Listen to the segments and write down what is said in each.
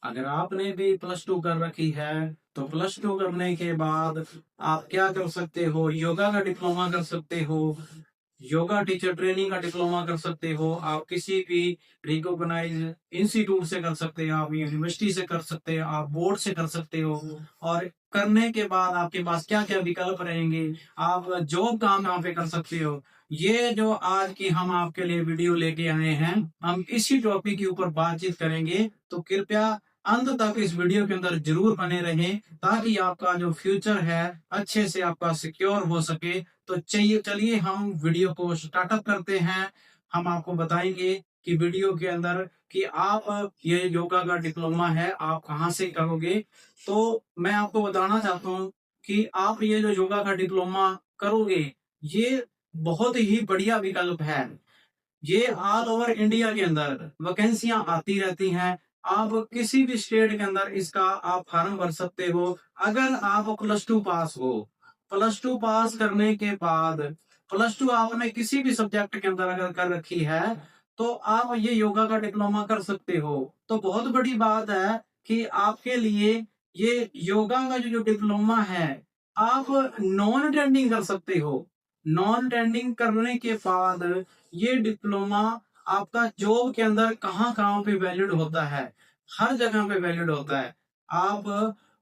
अगर आपने भी प्लस टू कर रखी है तो प्लस टू करने के बाद आप क्या कर सकते हो, योगा का डिप्लोमा कर सकते हो, योगा टीचर ट्रेनिंग का डिप्लोमा कर सकते हो, आप किसी भी रिकॉग्नाइज इंस्टीट्यूट से कर सकते हो, आप यूनिवर्सिटी से कर सकते हो, आप बोर्ड से कर सकते हो। और करने के बाद आपके पास क्या क्या विकल्प रहेंगे, आप जॉब कहाँ पे कर सकते हो। ये जो आज की हम आपके लिए वीडियो लेके आए हैं, हम इसी टॉपिक के ऊपर बातचीत करेंगे, तो कृपया अंत तक इस वीडियो के अंदर जरूर बने रहें ताकि आपका जो फ्यूचर है अच्छे से आपका सिक्योर हो सके। तो चलिए हम वीडियो को स्टार्टअप करते हैं। हम आपको बताएंगे कि वीडियो के अंदर कि आप ये योगा का डिप्लोमा है आप कहाँ से करोगे। तो मैं आपको बताना चाहता हूँ कि आप ये जो योगा का डिप्लोमा करोगे, ये बहुत ही बढ़िया विकल्प है। ये ऑल ओवर इंडिया के अंदर वैकेंसियां आती रहती हैं। आप किसी भी स्टेट के अंदर इसका आप फॉर्म भर सकते हो। अगर आप प्लस टू पास हो, प्लस टू पास करने के बाद प्लस टू आपने किसी भी सब्जेक्ट के अंदर अगर कर रखी है तो आप ये योगा का डिप्लोमा कर सकते हो। तो बहुत बड़ी बात है कि आपके लिए ये योगा का जो डिप्लोमा है आप नॉन अटेंडिंग कर सकते हो। नॉन अटेंडिंग करने के बाद ये डिप्लोमा आपका जॉब के अंदर कहाँ कहाँ पे वैलिड होता है, हर जगह पे वैलिड होता है। आप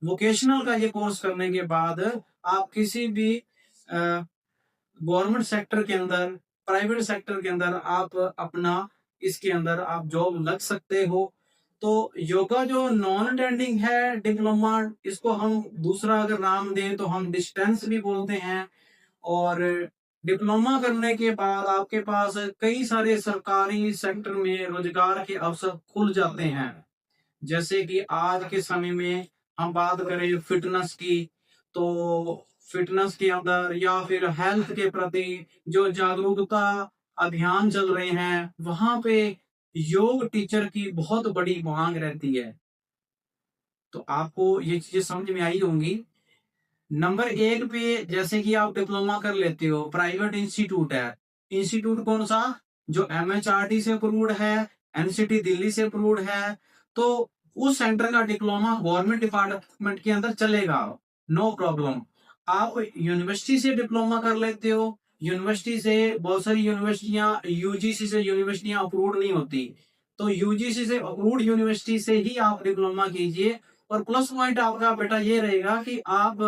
वोकेशनल का ये कोर्स करने के बाद आप किसी भी गवर्नमेंट सेक्टर के अंदर, प्राइवेट सेक्टर के अंदर आप अपना इसके अंदर आप जॉब लग सकते हो। तो योगा जो नॉन अटेंडिंग है डिप्लोमा, इसको हम दूसरा अगर नाम दें तो हम डिस्टेंस भी बोलते हैं। और डिप्लोमा करने के बाद आपके पास कई सारे सरकारी सेक्टर में रोजगार के अवसर खुल जाते हैं। जैसे कि आज के समय में हम बात करें फिटनेस की, तो फिटनेस के अंदर या फिर हेल्थ के प्रति जो जागरूकता अभियान चल रहे हैं, वहां पे योग टीचर की बहुत बड़ी मांग रहती है। तो आपको ये चीजें समझ में आई होंगी। नंबर एक पे जैसे कि आप डिप्लोमा कर लेते हो, प्राइवेट इंस्टीट्यूट है। इंस्टीट्यूट कौन सा? जो एमएचआरडी से अप्रूव्ड है, एनसीटी दिल्ली से अप्रूव्ड है। तो उस सेंटर का डिप्लोमा गवर्नमेंट डिपार्टमेंट के अंदर चलेगा, नो प्रॉब्लम। आप यूनिवर्सिटी से डिप्लोमा कर लेते हो। यूनिवर्सिटी से बहुत सारी यूनिवर्सिटियां, यूजीसी से यूनिवर्सिटियां अप्रूव्ड नहीं होती, तो यूजीसी से अप्रूव्ड यूनिवर्सिटी से ही आप डिप्लोमा कीजिए। और प्लस पॉइंट आपका बेटा ये रहेगा कि आप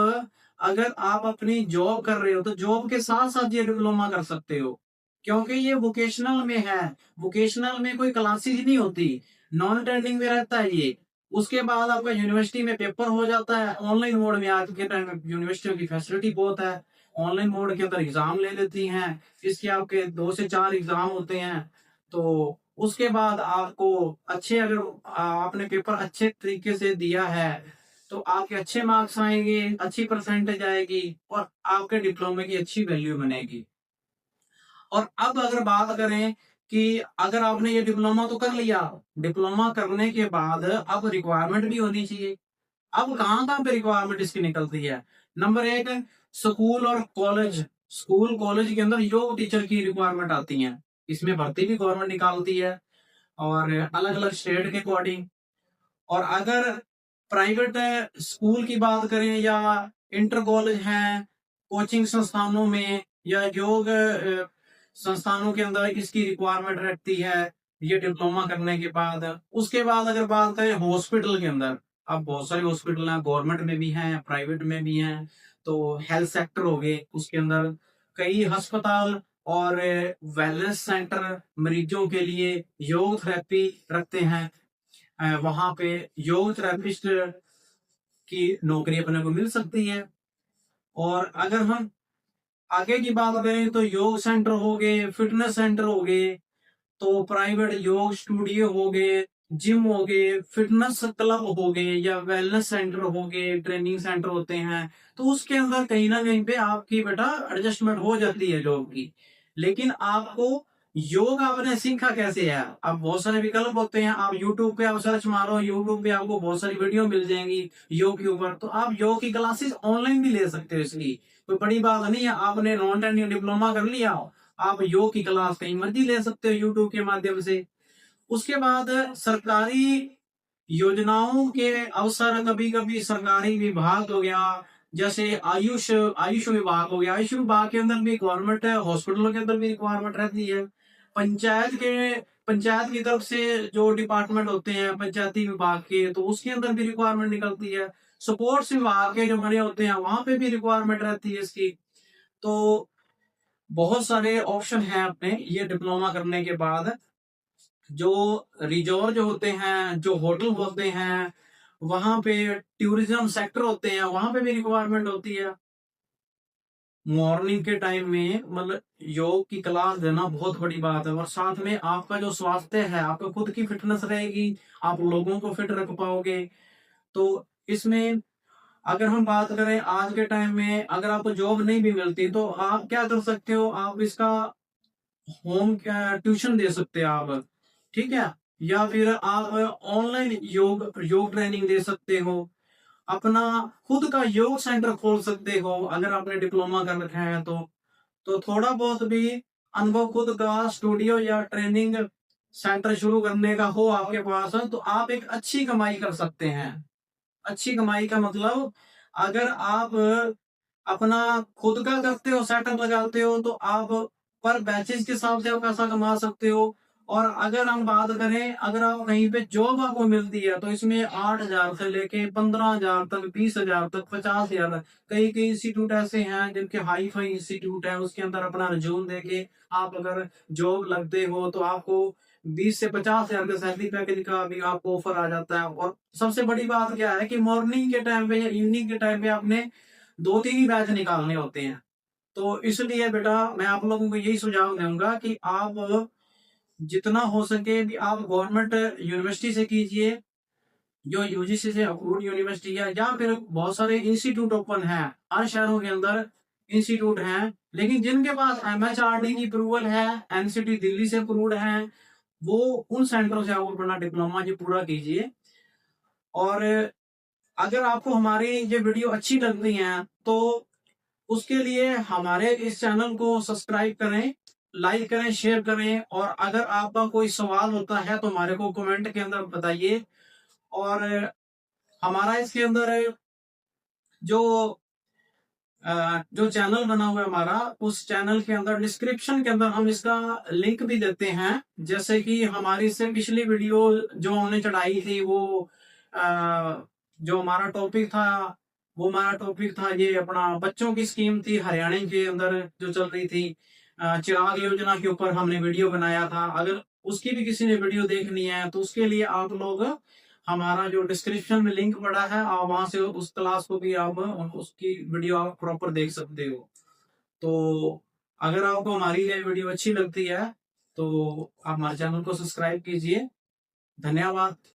अगर आप अपनी जॉब कर रहे हो तो जॉब के साथ साथ ये डिप्लोमा कर सकते हो, क्योंकि ये वोकेशनल में है। वोकेशनल में कोई क्लासेस नहीं होती, नॉन अटेंडिंग में रहता है ये। उसके बाद आपका यूनिवर्सिटी में पेपर हो जाता है ऑनलाइन मोड में। आज के टाइम में यूनिवर्सिटियों की फैसिलिटी बहुत है, ऑनलाइन मोड के अंदर एग्जाम ले लेती हैं। इसके आपके 2 से 4 एग्जाम होते हैं। तो उसके बाद आपको अच्छे, अगर आपने पेपर अच्छे तरीके से दिया है तो आपके अच्छे मार्क्स आएंगे, अच्छी परसेंटेज आएगी और आपके डिप्लोमे की अच्छी वैल्यू बनेगी। और अब अगर बात करें कि अगर आपने ये डिप्लोमा तो कर लिया, डिप्लोमा करने के बाद अब रिक्वायरमेंट भी होनी चाहिए। अब कहाँ कहाँ पे रिक्वायरमेंट इसकी निकलती है? नंबर एक, स्कूल और कॉलेज। स्कूल कॉलेज के अंदर योग टीचर की रिक्वायरमेंट आती है। इसमें भर्ती भी गवर्नमेंट निकालती है और अलग अलग स्टेट के अकॉर्डिंग। और अगर प्राइवेट स्कूल की बात करें या इंटर कॉलेज हैं, कोचिंग संस्थानों में या योग संस्थानों के अंदर इसकी रिक्वायरमेंट रहती है ये डिप्लोमा करने के बाद। उसके बाद अगर बात करें हॉस्पिटल के अंदर, अब बहुत सारे हॉस्पिटल हैं, गवर्नमेंट में भी हैं, प्राइवेट में भी हैं। तो हेल्थ सेक्टर हो गए, उसके अंदर कई अस्पताल और वेलनेस सेंटर मरीजों के लिए योग थेरेपी रखते हैं। वहां पे योग थेरेपिस्ट की नौकरी अपने को मिल सकती है। और अगर हम आगे की बात करें तो योग सेंटर हो गए, फिटनेस सेंटर हो गए, तो प्राइवेट योग स्टूडियो हो गए, जिम हो गए, फिटनेस क्लब हो गए या वेलनेस सेंटर हो गए, ट्रेनिंग सेंटर होते हैं। तो उसके अंदर कहीं ना कहीं पे आपकी बेटा एडजस्टमेंट हो जाती है जॉब की। लेकिन आपको योग आपने सीखा कैसे है? अब बहुत सारे विकल्प होते हैं, आप यूट्यूब पे आप सर्च मारो, यूट्यूब पे आपको बहुत सारी वीडियो मिल जाएंगी योग के ऊपर। तो आप योग की क्लासेस ऑनलाइन भी ले सकते हो, इसकी कोई बड़ी बात नहीं है। आपने नॉन टेक्निकल डिप्लोमा कर लिया, आप योग की क्लास कहीं मर्जी ले सकते हो यूट्यूब के माध्यम से। उसके बाद सरकारी योजनाओं के अवसर कभी कभी सरकारी विभाग हो गया, जैसे आयुष आयुष विभाग हो गया, आयुष विभाग के अंदर भी रिक्वायरमेंट है, हॉस्पिटलों के अंदर भी रिक्वायरमेंट रहती है। पंचायत के पंचायत की तरफ से जो डिपार्टमेंट होते हैं पंचायती विभाग के, तो उसके अंदर भी रिक्वायरमेंट निकलती है। स्पोर्ट्स विभाग के जो बड़े होते हैं वहां पे भी रिक्वायरमेंट रहती है इसकी। तो बहुत सारे ऑप्शन हैं अपने ये डिप्लोमा करने के बाद। जो रिजॉर्ट जो होते हैं, जो होटल होते हैं, वहां पे टूरिज्म सेक्टर होते हैं, वहां पे भी रिक्वायरमेंट होती है। मॉर्निंग के टाइम में मतलब योग की क्लास देना बहुत बड़ी बात है, और साथ में आपका जो स्वास्थ्य है, आपका खुद की फिटनेस रहेगी, आप लोगों को फिट रख पाओगे। तो इसमें अगर हम बात करें आज के टाइम में, अगर आपको जॉब नहीं भी मिलती तो आप क्या कर सकते हो, आप इसका होम ट्यूशन दे सकते हैं आप, ठीक है। या फिर आप ऑनलाइन योग योग ट्रेनिंग दे सकते हो, अपना खुद का योग सेंटर खोल सकते हो अगर आपने डिप्लोमा कर रखा है तो थोड़ा बहुत भी अनुभव खुद का स्टूडियो या ट्रेनिंग सेंटर शुरू करने का हो आपके पास, तो आप एक अच्छी कमाई कर सकते हैं। अच्छी कमाई का मतलब, अगर आप अपना खुद का करते हो, सेटअप लगाते हो, तो आप पर बैचेस के हिसाब से आप पैसा कमा सकते हो। और अगर हम बात करें, अगर आप कहीं पे जॉब आपको मिलती है तो इसमें 8,000 से लेके 15,000 तक, 20,000 तक, 50,000 तक, कई कई इंस्टीट्यूट ऐसे हैं जिनके हाई फाई इंस्टीट्यूट है, उसके अंदर अपना रिज्यूम देके आप अगर जॉब लगते हो तो आपको 20 से 50,000 का सैलरी पैकेज का भी आपको ऑफर आ जाता है। और सबसे बड़ी बात क्या है कि मॉर्निंग के टाइम पे या इवनिंग के टाइम पे आपने 2-3 ही बैच निकालने होते हैं। तो इसलिए बेटा मैं आप लोगों को यही सुझाव दूंगा कि आप जितना हो सके भी आप गवर्नमेंट यूनिवर्सिटी से कीजिए, जो यूजीसी से अप्रूव्ड यूनिवर्सिटी है, या फिर बहुत सारे इंस्टीट्यूट ओपन है, हर शहरों के अंदर इंस्टीट्यूट हैं। लेकिन जिनके पास एमएचआरडी की अप्रूवल है, एनसीटी दिल्ली से अप्रूव्ड है, वो उन सेंटरों से आप अपना डिप्लोमा जी पूरा कीजिए। और अगर आपको हमारी ये वीडियो अच्छी लगती है तो उसके लिए हमारे इस चैनल को सब्सक्राइब करें, लाइक करें, शेयर करें, और अगर आपका कोई सवाल होता है तो हमारे को कमेंट के अंदर बताइए। और हमारा इसके अंदर जो जो चैनल बना हुआ है हमारा, उस चैनल के अंदर डिस्क्रिप्शन के अंदर हम इसका लिंक भी देते हैं। जैसे कि हमारी इससे पिछली वीडियो जो हमने चढ़ाई थी, वो जो हमारा टॉपिक था, वो हमारा टॉपिक था ये अपना बच्चों की स्कीम थी हरियाणा के अंदर जो चल रही थी, चिराग योजना के ऊपर हमने वीडियो बनाया था। अगर उसकी भी किसी ने वीडियो देखनी है तो उसके लिए आप लोग हमारा जो डिस्क्रिप्शन में लिंक पड़ा है, आप वहां से उस क्लास को भी आप उसकी वीडियो आप प्रॉपर देख सकते हो। तो अगर आपको हमारी ये वीडियो अच्छी लगती है तो आप हमारे चैनल को सब्सक्राइब कीजिए। धन्यवाद।